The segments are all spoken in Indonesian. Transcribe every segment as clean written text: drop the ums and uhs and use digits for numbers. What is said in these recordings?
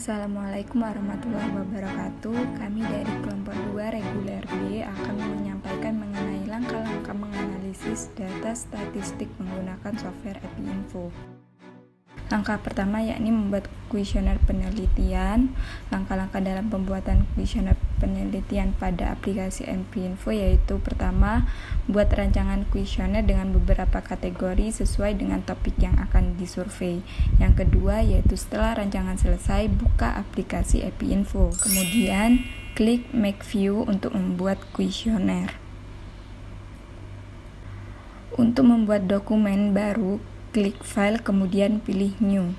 Assalamualaikum warahmatullahi wabarakatuh. Kami dari kelompok 2 reguler B akan menyampaikan mengenai langkah-langkah menganalisis data statistik menggunakan software AppyInfo. Langkah pertama yakni membuat kuesioner penelitian. Langkah-langkah dalam pembuatan kuesioner penelitian pada aplikasi AppyInfo yaitu pertama, buat rancangan kuesioner dengan beberapa kategori sesuai dengan topik yang akan disurvei. Yang kedua yaitu setelah rancangan selesai, buka aplikasi AppyInfo. Kemudian klik Make View untuk membuat kuesioner. Untuk membuat dokumen baru, klik File kemudian pilih New.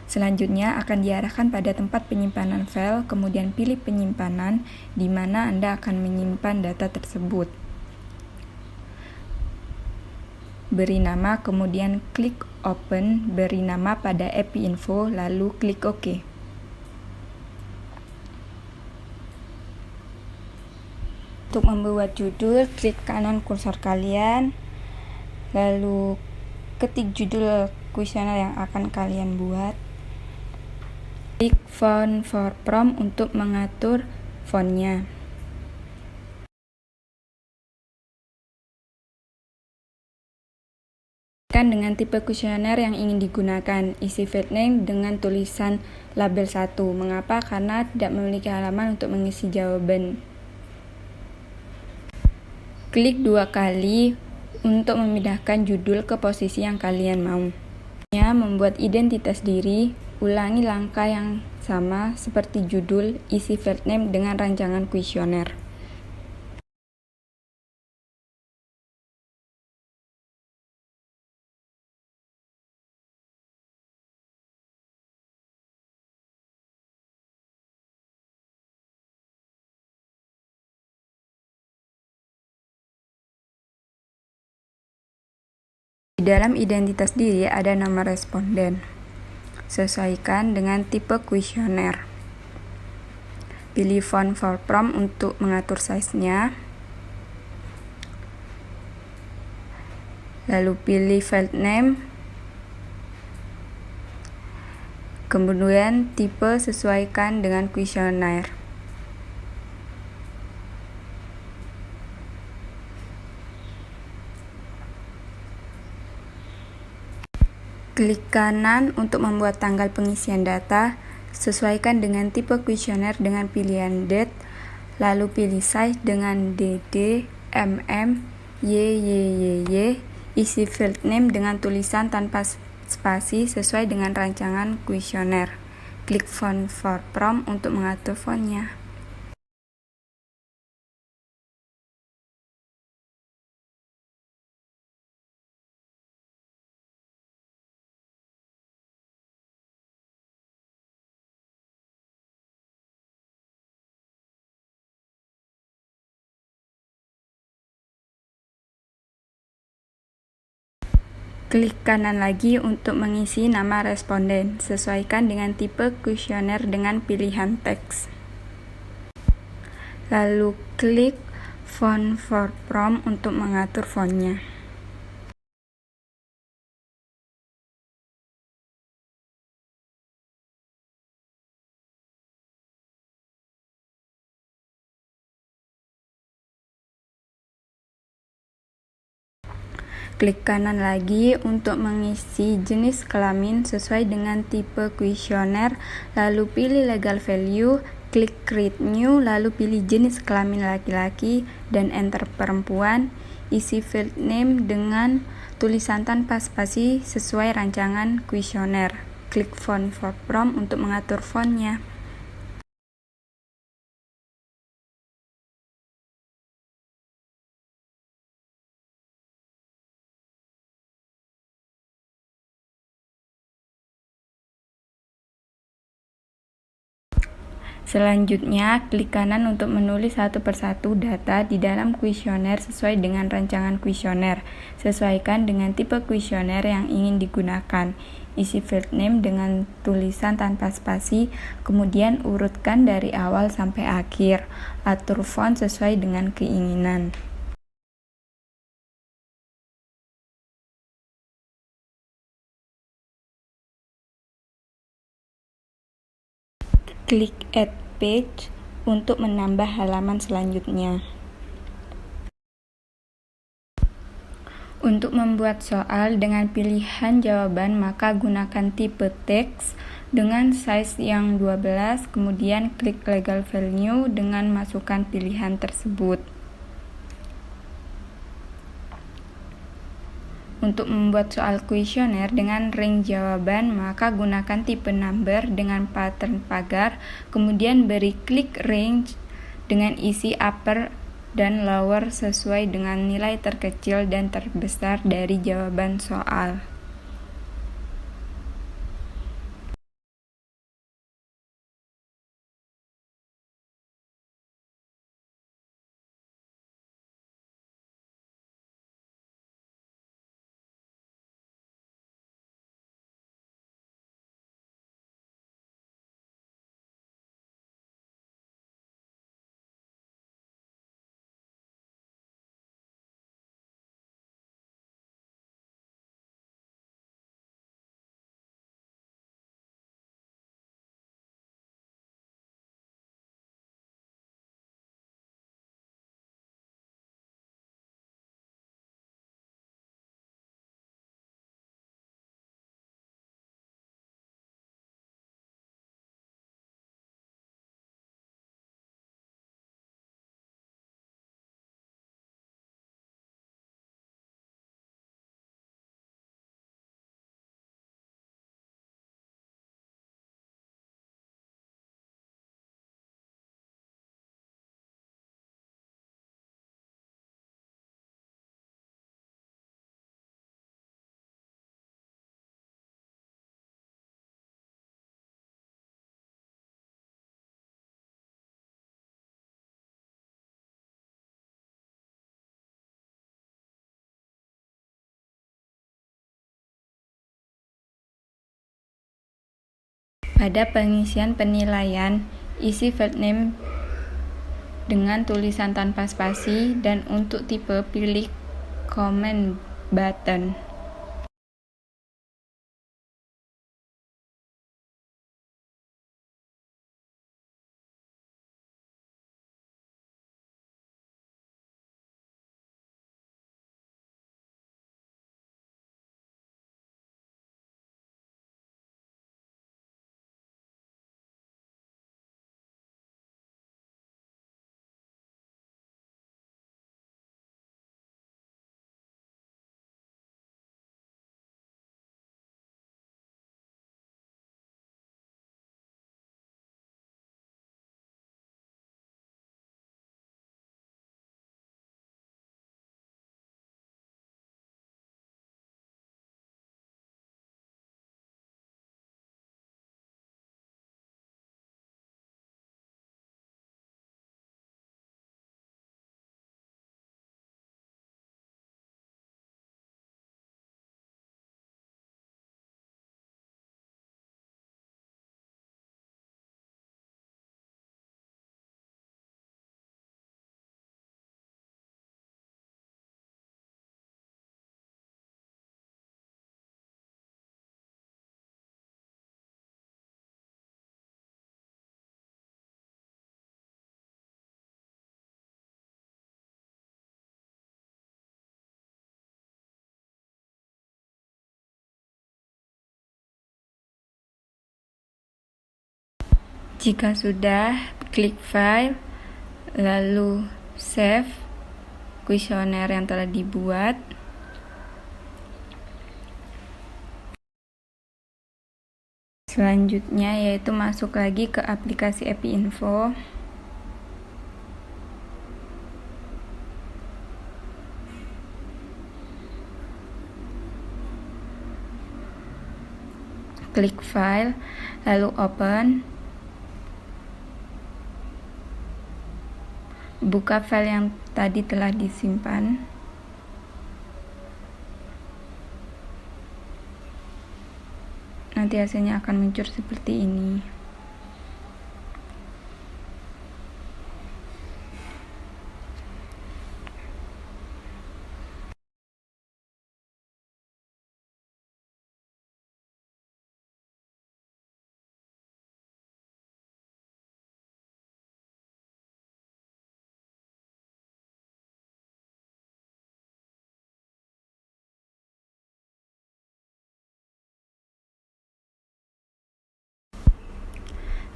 Selanjutnya akan diarahkan pada tempat penyimpanan file, kemudian pilih penyimpanan di mana Anda akan menyimpan data tersebut. Beri nama, kemudian klik Open, beri nama pada AppyInfo, lalu klik OK. Untuk membuat judul, klik kanan kursor kalian, lalu ketik judul kuesioner yang akan kalian buat. Klik Font for Prompt untuk mengatur fontnya. Dengan tipe kuesioner yang ingin digunakan, isi field name dengan tulisan label 1. Mengapa? Karena tidak memiliki halaman untuk mengisi jawaban. Klik 2 kali untuk memindahkan judul ke posisi yang kalian mau. Membuat identitas diri, ulangi langkah yang sama seperti judul, isi field name dengan rancangan kuesioner. Di dalam identitas diri ada nama responden. Sesuaikan dengan tipe kuesioner. Pilih Font for Prompt untuk mengatur size-nya. Lalu pilih field name. Kemudian tipe sesuaikan dengan kuesioner. Klik kanan untuk membuat tanggal pengisian data, sesuaikan dengan tipe kuesioner dengan pilihan date, lalu pilih size dengan DD, MM, YYYY, isi field name dengan tulisan tanpa spasi sesuai dengan rancangan kuesioner. Klik Font for Prompt untuk mengatur fontnya. Klik kanan lagi untuk mengisi nama responden. Sesuaikan dengan tipe kuesioner dengan pilihan teks. Lalu klik Font for Prompt untuk mengatur fontnya. Klik kanan lagi untuk mengisi jenis kelamin sesuai dengan tipe kuesioner, lalu pilih legal value, klik create new, lalu pilih jenis kelamin laki-laki dan enter perempuan, isi field name dengan tulisan tanpa spasi sesuai rancangan kuesioner. Klik Font for Prompt untuk mengatur fontnya. Selanjutnya, klik kanan untuk menulis satu persatu data di dalam kuesioner sesuai dengan rancangan kuesioner. Sesuaikan dengan tipe kuesioner yang ingin digunakan. Isi field name dengan tulisan tanpa spasi, kemudian urutkan dari awal sampai akhir. Atur font sesuai dengan keinginan. klik Add Page untuk menambah halaman selanjutnya. Untuk membuat soal dengan pilihan jawaban, maka gunakan tipe teks dengan size yang 12, kemudian klik legal value dengan masukkan pilihan tersebut. Untuk membuat soal kuesioner dengan range jawaban, maka gunakan tipe number dengan pattern pagar, kemudian beri klik range dengan isi upper dan lower sesuai dengan nilai terkecil dan terbesar dari jawaban soal. Pada pengisian penilaian, isi field name dengan tulisan tanpa spasi, dan untuk tipe pilih comment button. Jika sudah, klik File, lalu Save kuesioner yang telah dibuat. Selanjutnya yaitu masuk lagi ke aplikasi EpiInfo. Klik File, lalu Open. Buka file yang tadi telah disimpan. Nanti hasilnya akan muncul seperti ini.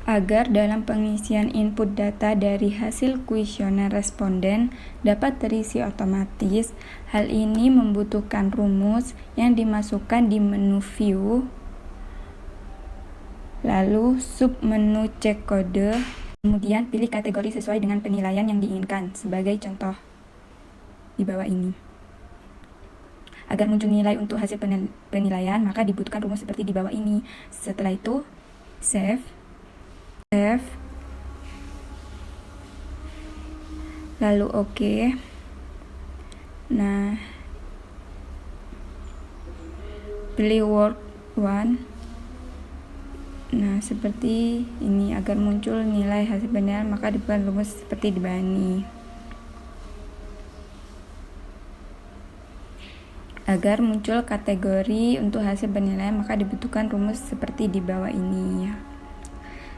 Agar dalam pengisian input data dari hasil kuesioner responden dapat terisi otomatis, hal ini membutuhkan rumus yang dimasukkan di menu View, lalu submenu cek kode, kemudian pilih kategori sesuai dengan penilaian yang diinginkan, sebagai contoh di bawah ini. Agar muncul nilai untuk hasil penilaian, maka dibutuhkan rumus seperti di bawah ini. Setelah itu, save, lalu OK. Nah, pilih work 1. Nah, seperti ini. Agar muncul nilai hasil penilaian, maka dibutuhkan rumus seperti di bawah ini. Agar muncul kategori untuk hasil penilaian, maka dibutuhkan rumus seperti di bawah ini.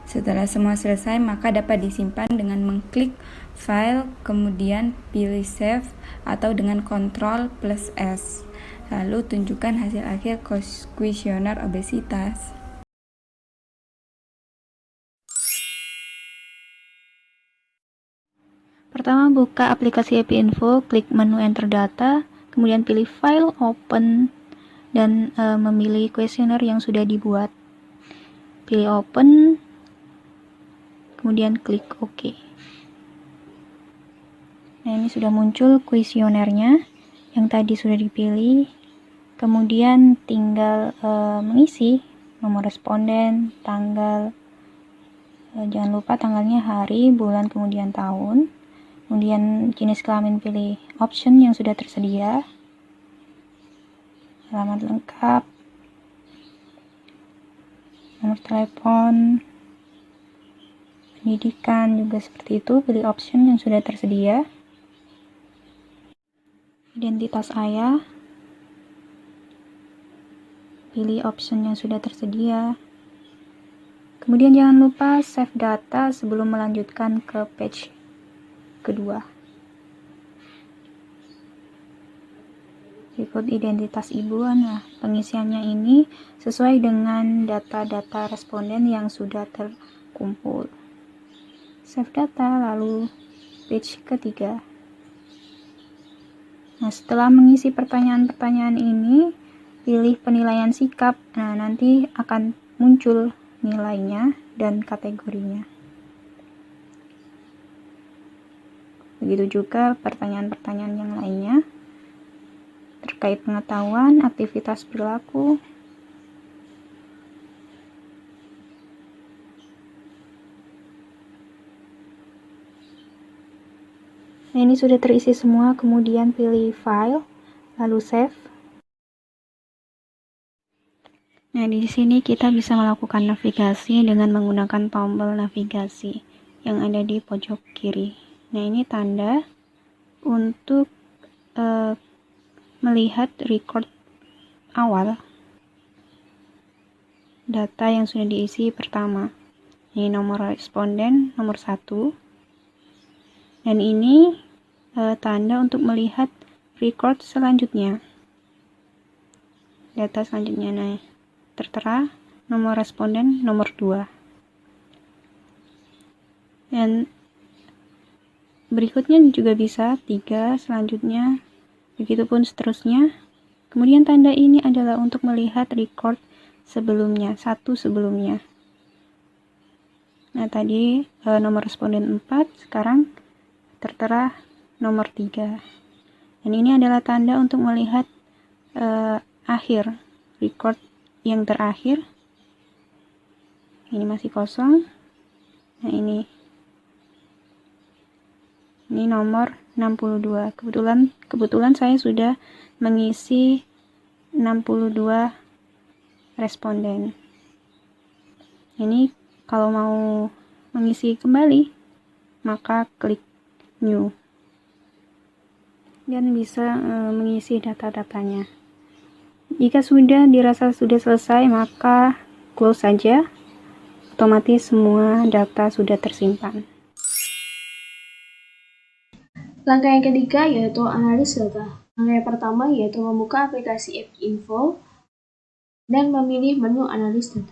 Setelah semua selesai, maka dapat disimpan dengan mengklik File, kemudian pilih Save, atau dengan Ctrl+S. Lalu tunjukkan hasil akhir kuesioner obesitas. Pertama, buka aplikasi EpiInfo, klik menu Enter Data, kemudian pilih File, Open, dan memilih kuesioner yang sudah dibuat. Pilih Open, kemudian klik OK. Nah, ini sudah muncul kuesionernya yang tadi sudah dipilih. Kemudian tinggal mengisi nomor responden, tanggal, jangan lupa tanggalnya hari, bulan, kemudian tahun. Kemudian jenis kelamin pilih option yang sudah tersedia, alamat lengkap, nomor telepon, pendidikan juga seperti itu, pilih option yang sudah tersedia, identitas ayah, pilih option yang sudah tersedia. Kemudian jangan lupa save data sebelum melanjutkan ke page kedua. Berikut identitas ibu. Nah, pengisiannya ini sesuai dengan data-data responden yang sudah terkumpul. Save data, lalu page ketiga. Nah, setelah mengisi pertanyaan-pertanyaan ini, pilih penilaian sikap. Nah, nanti akan muncul nilainya dan kategorinya. Begitu juga pertanyaan-pertanyaan yang lainnya terkait pengetahuan, aktivitas perilaku. Nah, ini sudah terisi semua, kemudian pilih File, lalu Save. Nah, di sini kita bisa melakukan navigasi dengan menggunakan tombol navigasi yang ada di pojok kiri. Nah, ini tanda untuk melihat record awal data yang sudah diisi pertama. Ini nomor responden nomor 1. Dan ini tanda untuk melihat record selanjutnya. Data selanjutnya, nah, tertera nomor responden nomor 2. Dan berikutnya juga bisa 3, selanjutnya, begitupun seterusnya. Kemudian tanda ini adalah untuk melihat record sebelumnya, 1 sebelumnya. Nah, tadi nomor responden 4, sekarang tertera nomor 3. Dan ini adalah tanda untuk melihat akhir, record yang terakhir. Ini masih kosong. Nah, ini nomor 62. Kebetulan saya sudah mengisi 62 responden. Ini kalau mau mengisi kembali, maka klik New dan bisa mengisi data-datanya. Jika sudah dirasa sudah selesai, maka close saja. Otomatis semua data sudah tersimpan. Langkah yang ketiga yaitu analis data. Langkah yang pertama yaitu membuka aplikasi EpiInfo dan memilih menu analis data.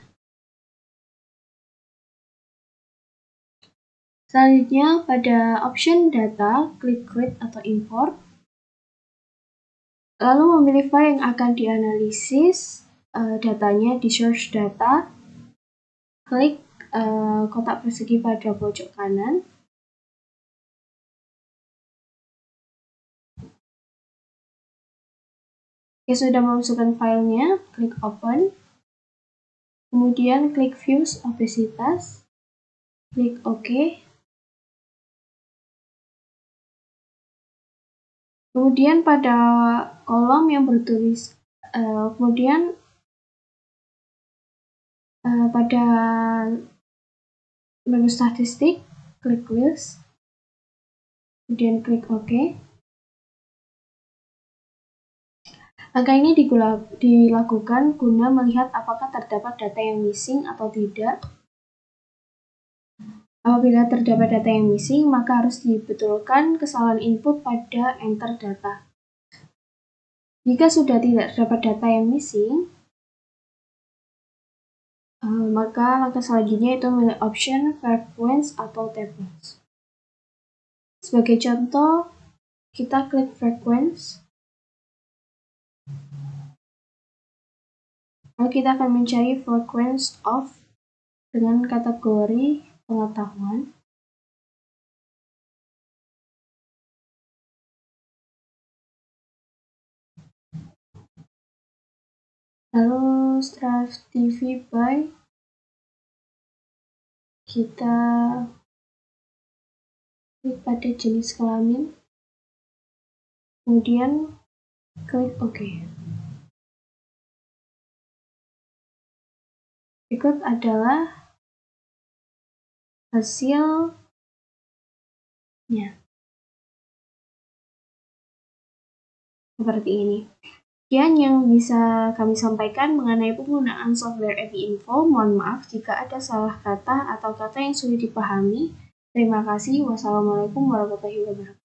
Selanjutnya pada option data, klik create atau import. Lalu memilih file yang akan dianalisis, datanya di source data. Klik kotak persegi pada pojok kanan. Oke, sudah memasukkan filenya, klik open. Kemudian klik views obesitas, klik OK. Kemudian pada kolom yang bertulis, pada menu statistik, klik list, kemudian klik OK. Langkah ini dilakukan guna melihat apakah terdapat data yang missing atau tidak. Apabila terdapat data yang missing, maka harus dibetulkan kesalahan input pada enter data. Jika sudah tidak terdapat data yang missing, maka langkah selanjutnya itu memilih option frequency atau tables. Sebagai contoh, kita klik frequency. Lalu kita akan mencari frequency of dengan kategori pengetahuan. Lalu setelah TV by, kita klik pada jenis kelamin, kemudian klik OK. Berikut adalah hasilnya. Seperti ini. Sekian yang bisa kami sampaikan mengenai penggunaan software EpiInfo. Mohon maaf jika ada salah kata atau kata yang sulit dipahami. Terima kasih. Wassalamualaikum warahmatullahi wabarakatuh.